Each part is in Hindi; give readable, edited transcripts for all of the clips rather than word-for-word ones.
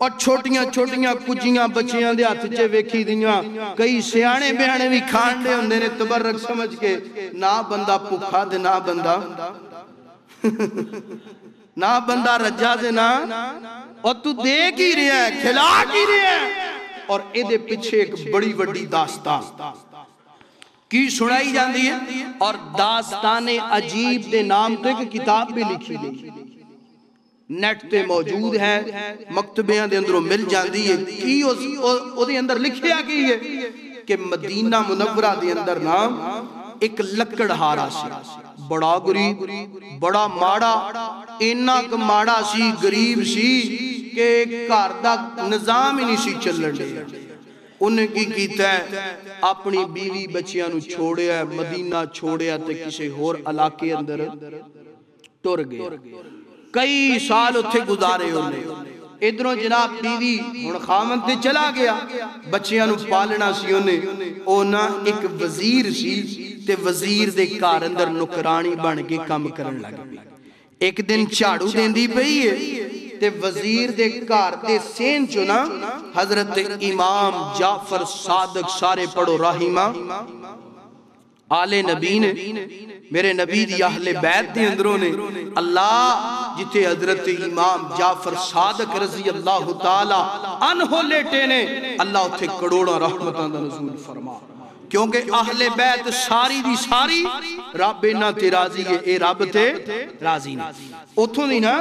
और छोटियां छोटियां कुजियां बच्चियां दे हथ च वेखी दियां। कई सियाने बियाने भी खाण दे हुंदे ने तबर्रक समझ के, ना बंदा भुखा ते ना बंदा ना बंदा रज्जा ते ना, और तू दे की रहा है, खिला की रहा है। और इहदे पिछे एक बड़ी वड्डी दास्तान की सुनाई जाती है। और दास्ताने अजीब दे नाम तो एक किताब भी लिखी गई, नेट ते मौजूद है, मकतबियां दे अंदरों मिल जाती है। की उहदे अंदर लिखिया की है कि मदीना मुनव्वरा दे अंदर ना एक लकड़हारा सी, बड़ा गरीब, बड़ा माड़ा, इन्ना क माड़ा सी, गरीब सी कि घर दा निजाम ही नहीं सी चलन दिया। उन्हें की कीता है, अपनी बीवी बच्चियां नू छोड़िया, मदीना छोड़िया ते किसी होर इलाके अंदर टुर गया। कई साल उत्थे गुजारे उन्हें। इधरों जनाब बीवी हुण खामन ते चला गया, बच्चियां नू पालना सी उन्हें। ओ ना एक वजीर सी ते वजीर दे घर अंदर नुकरानी बन के काम करन लग पई। एक दिन झाड़ू देंदी पई है ते वजीर दे घर दे सेन चो ना हजरत इमाम जाफर सादक, सारे पढ़ो राहिमा, आले नबी ने, मेरे नबी दी अहले बैत दे अंदरों ने। अल्लाह जिथे हजरत इमाम जाफर सादक रजी अल्लाह ताला अन्हो लेटे ने, अल्लाह उथे करोड़ों रहमतां दा नज़ूल फरमा। क्योंकि अहले बैत सारी दी सारी रब इन्हां ते राजी है, ए रब ते राजी ने। उथों दी ना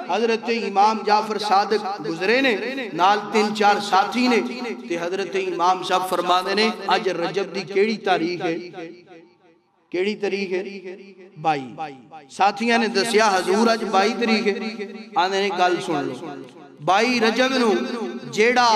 हजरत इमाम जाफर सादक गुजरे ने, नाल 3-4 साथी ने। ते हजरत इमाम साहब फरमाते ने, अज रजब दी केड़ी तारीख है? केड़ी तारीख है? 22। साथियां ने दसिया हजूर अज 22 तारीख है। आंदे ने गल सुन लो, 22 रजब नू जेड़ा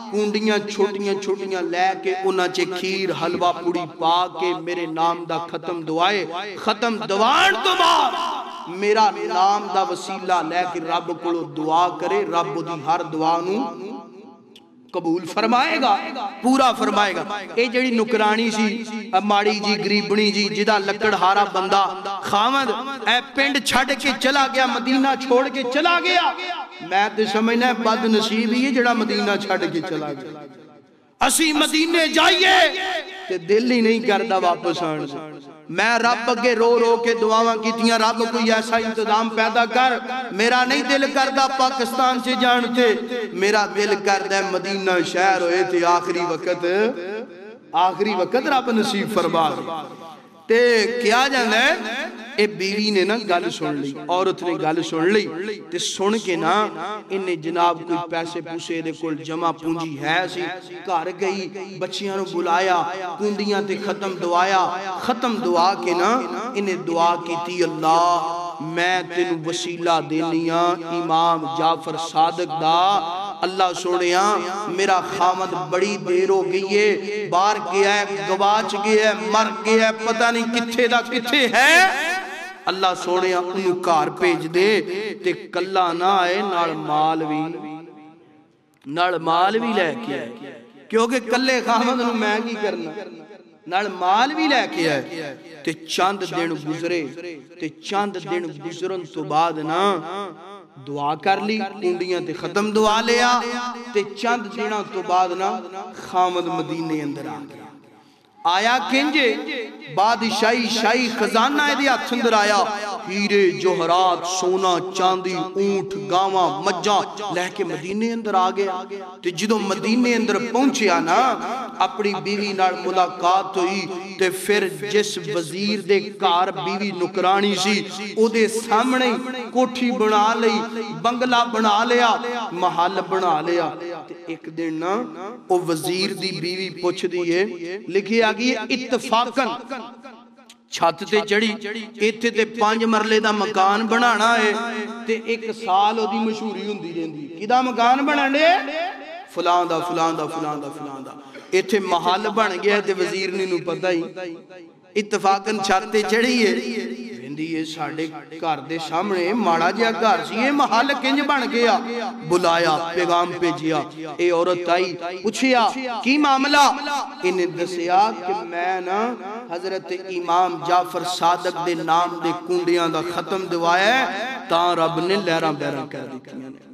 कुंडियां छोटियां छोटियां लैके उन्हां च खीर हलवा पूड़ी पा के मेरे नाम दा खत्म दुआए, खत्म दवाण तो बाद मेरा नाम दा वसीला लैके रब कोलों दुआ करे, रब ओदी हर दुआ नू कबूल फरमाएगा, पूरा फरमाएगा। ये जड़ी नुकरानी सी, माड़ी जी गरीबनी जी, जिदा लकड़हारा बंदा खामद ए पिंड छड़ के चला गया, मदीना छोड़ के चला गया। मैं तो समझना बद नसीब ही है जड़ा मदीना छड़ के चला गया। असी मदीने जाइए ते दिल ही नहीं करता वापस आने से। मैं रब अगे रो रो के दुआवां कीतियां, रब कोई ऐसा इंतजाम पैदा कर। मेरा नहीं दिल करता पाकिस्तान से जानते, मेरा दिल करता मदीना शहर होए थे आखिरी वक्त रब नसीब फरमा ते क्या जाना है। ए बीवी ने ना गल सुन ली, औरत ने गल सुन ली ते सुन के ना इन्हें जनाब कोई पैसे पूसे दे कोल जमा पूंजी है सी, घर गई, बच्चियां नू बुलाया, कुंडियां ते खत्म दुआया, खत्म दुआ के ना इन्हें दुआ कीती, अल्लाह मैं तेनू वसीला देनिया इमाम जाफर सादक दा। अल्लाह सोनिया मेरा खामद बड़ी देर हो गई है, बाहर गया है, गवाच गया है, मर गया है, पता नहीं किथे दा किथे है। अल्लाह सोने उन्हें घर भेज दे ते कला ना आए, नाल माल भी लैके आए, क्योंकि कले खामद नूं मैं की करना, नाल माल भी लैके आए। ते चंद दिन गुजरे, ते चंद दिन गुजरन तो बाद ना दुआ कर ली, कुंडियां ते खत्म दुआ लिया, ते चंद दिनों तो बाद ना खामद मदीने अंदर आ गया। आया किंजे बादशाही शाही खजाना इहदे हथ अंदर आया, हीरे जोहरात सोना चांदी ऊंट गावां मज्जां लैके मदीने अंदर आ गया। ते जदों मदीने अंदर पहुंचया ना अपनी बीवी नाल मुलाकात हुई, ते फिर जिस वजीर दे घर बीवी नुकरानी सी ओदे सामने कोठी बना लई, बंगला बना लिया, महल बना लिया। ते एक दिन ना ओ वजीर दी बीवी पुछदी है, लिखी आ गई इत्तफाकन छत ते चढ़ी, इत्थे ते 5 मरले दा मकान बनाना है, ते 1 साल ओदी मशहूरी हुंदी रहंदी, किदा मकान बनाने फलां दा फलां दा फलां दा फलां दा। इत्थे महल बन गया ते वजीर नूं पता ही, इत्तफाकन छत ते चढ़ी है, कहंदी है साडे घर दे सामने माड़ा जिहा घर सी, ये महल किंज बन गया। बुलाया, पैगाम भेजिया, ए औरत आई, पूछिया की मामला। इन्हें दसिया कि मैं ना हजरत इमाम जाफर सादक दे नाम दे कुंडियां दा खत्म दवाया, तां रब ने लहरां बैरां कर दित्तियां ने।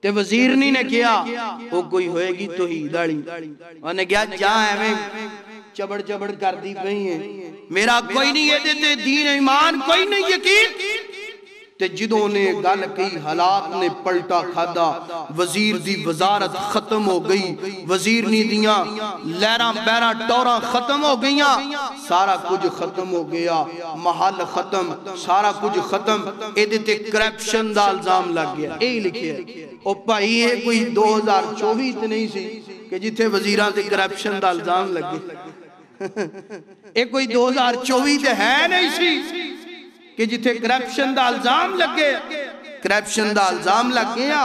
ते वजीरनी ने कहा वो कोई होएगी तौहीद वाली, उन्हें कहा जा एवें चबड़ चबड़ कर दी पई है, मेरा कोई नहीं ये ते दीन ईमान कोई नहीं यकीन। ते जिदों ने गल कही हालात ने पलटा खादा, वजीर दी वजारत खत्म हो गई, वजीरनी दियां लहरां बैरां टौरां खत्म हो गईयां, सारा कुछ खत्म हो गया, महल खत्म, सारा कुछ खत्म। एदे ते करप्शन दा इल्जाम लग गया। यही लिखिया ओ भाई ये कोई 2024 ते नहीं सी कि जिथे वजीरां ते करप्शन दा इल्जाम लगे। ये कोई 2024 ते है नहीं सी कि जिथे करप्शन दा इल्जाम लगे। करप्शन दा इल्जाम लग गया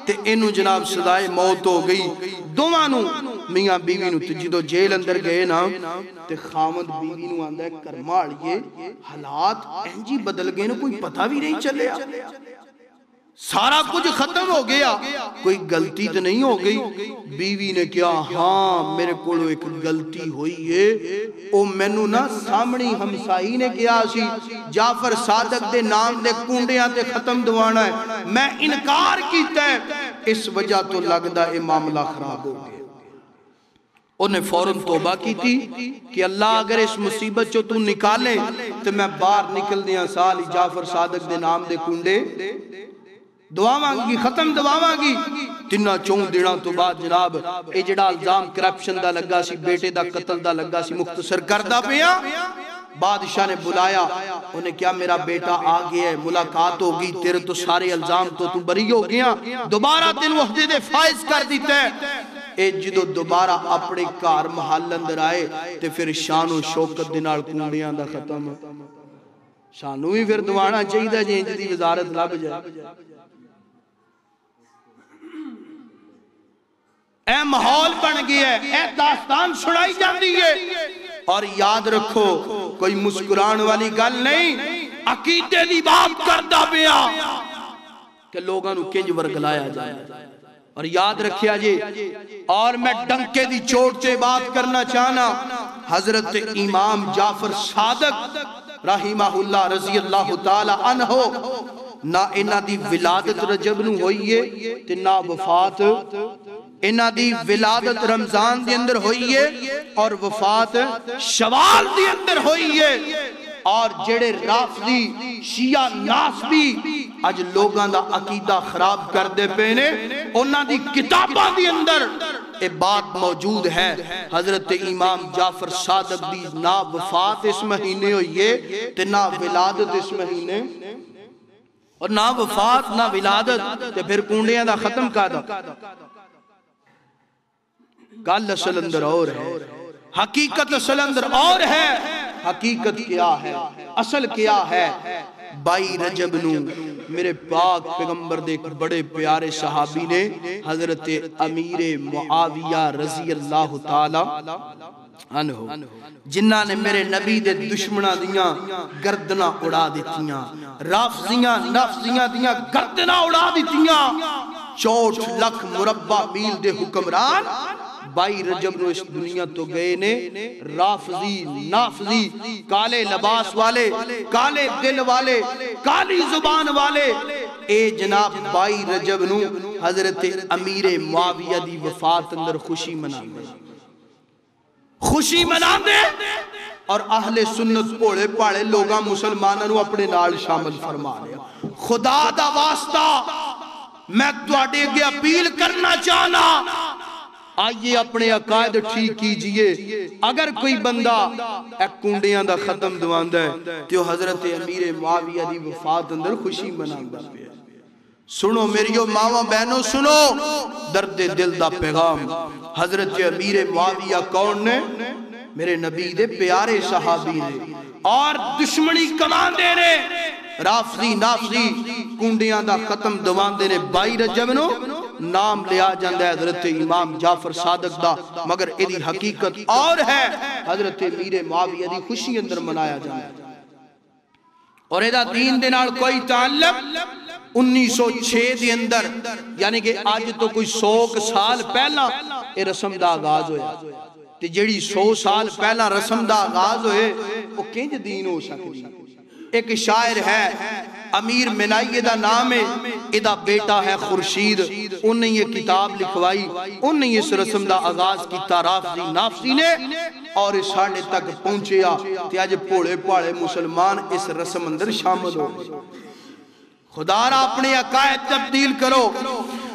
ते इनू जनाब सजाए मौत हो गई दोवां नू, मियां बीवी नू। ते जदों जेल अंदर गए ना ते खामद बीवी नू आंदा करमालिए हालात इंजी बदल गए ना, कोई पता भी नहीं चलिया, सारा कुछ खत्म हो गया, कोई गलती तो नहीं हो गई। बीवी ने कहा हाँ मेरे को एक गलती हुई है, ओ मैनू ना सामने हमसाई ने कहा सी जाफर सादक दे नाम दे कुंडियां ते खत्म दवाना है, मैं इनकार कीता है, इस वजह तो लगदा ये मामला खराब हो गया। उन्हें फौरन तौबा की थी कि अल्लाह अगर इस मुसीबत चो तू निकाले तो मैं बाहर निकलदियां साल जाफर सादक दे नाम दे कुंडे दवावांगी, खत्म दवावांगी। तिन्ना 4 दिनों तो बाद जनाब ये जिहड़ा इल्जाम करप्शन दा लगा सी, बेटे दा कत्ल दा लगा सी, मुख्तसर करदा पिया। बादशाह ने बुलाया, उन्हें क्या मेरा बेटा आ गया है, मुलाकात होगी, तेरे तो सारे इल्जाम तो तू बरी हो गया, दोबारा तेन ओहदे दे फाइज कर दिता है। ए जदों दोबारा अपने घर महल अंदर आए ते फिर शानो शौकत दे नाल कुंडियां दा खत्म। सानू भी फिर दवाना चाहिए जे इंज दी वजारत लभ जाए। ए माहौल बन गया है, ए दास्तान सुनाई जाती है। और याद रखो कोई मुस्कुराने वाली गल नहीं, अकीदे दी बात करदा पिया कि लोगों नू किंज वरगलाया जाए। और याद रखिया जी, और मैं डंके दी चोट से बात करना चाहना, हजरत इमाम जाफर सादक रहीमहुल्लाह रजी अल्लाह तआला अन्हो ना इन्हां दी विलादत रजब नू होई है ते ना वफात, इन्हां दी विलादत रमजान दे अंदर होई है और वफात शवाल दे अंदर होई है। और जेड़े राफजी शिया नासबी अज लोगां दा अकीदा खराब करदे पे ने, उन्हां दी किताबां दे अंदर ये बात मौजूद है। हजरत इमाम जाफर सादक दी ना वफात इस महीने हुई है ते ना विलादत इस महीने, और ना वफात ना विलादत ते फिर कुंडियां दा खत्म कादा। गल असल अंदर और है, हकीकत असल अंदर और है। हकीकत क्या है, असल क्या है? 22 रजब नू मेरे पाक पैगंबर दे एक बड़े प्यारे सहाबी ने हजरत अमीर मुआविया रजी अल्लाह तआला अन्हु, जिन्ना ने मेरे नबी दे दुश्मना दियां गर्दना उड़ा दितियां, राफजियां नफजियां दियां गर्दना उड़ा दितियां। 64 लाख मुरब्बा मील दे हुक्मरान 22 रजब नो इस दुनिया तो गए ने। राफजी नाफजी, काले लिबास वाले, काले दिल वाले, काली जुबान वाले, ए जनाब 22 रजब नु हजरत अमीर मुआविया दी वफात अंदर खुशी मनांदे, खुशी मनांदे। और अहले सुन्नत भोले भाले लोगां मुसलमानां नु अपने नाल शामिल फरमा लिया। खुदा दा वास्ता मैं तुहाडे अगे अपील करना चाहना, आइए अपने अकायद ठीक कीजिए। अगर कोई बंदा कुंडियां दा खत्म दवांदा है तो हजरत अमीर मुआविया दी वफात अंदर खुशी मनांदा पिया। सुनो मेरियो मावा बहनों, सुनो दर्द दिल दा पैगाम। हजरत अमीर मुआविया कौन ने? मेरे नबी दे प्यारे सहाबी ने, और दुश्मनी कमांदे ने। राफजी नाफजी कुंडियां दा खत्म दवांदे ने। 22 रजब नो नाम लिया जाता है हजरत इमाम जाफर सादक दा, मगर इहदी हकीकत और है। हजरत अमीर मुआविया दी खुशी अंदर मनाया जाता है और इहदा दीन दे नाल कोई ताल्लुक 1906 दे अंदर, यानी कि आज तो कोई 100 साल पहला ये रस्म दा आगाज होया। ते जेड़ी 100 साल पहला रस्म दा आगाज होए वो किंज दीन हो सकदी? एक शायर है अमीर मिनाई दा नाम है, इदा बेटा है खुर्शीद। उन्हें ये किताब लिखवाई, उन्हें इस रस्म का आगाज किया राफजी नाफसी ने, और साढ़े तक पहुंचया। ते अज भोले भाले मुसलमान इस रस्म अंदर शामिल हो। खुदारा अपने अकायद तब्दील करो।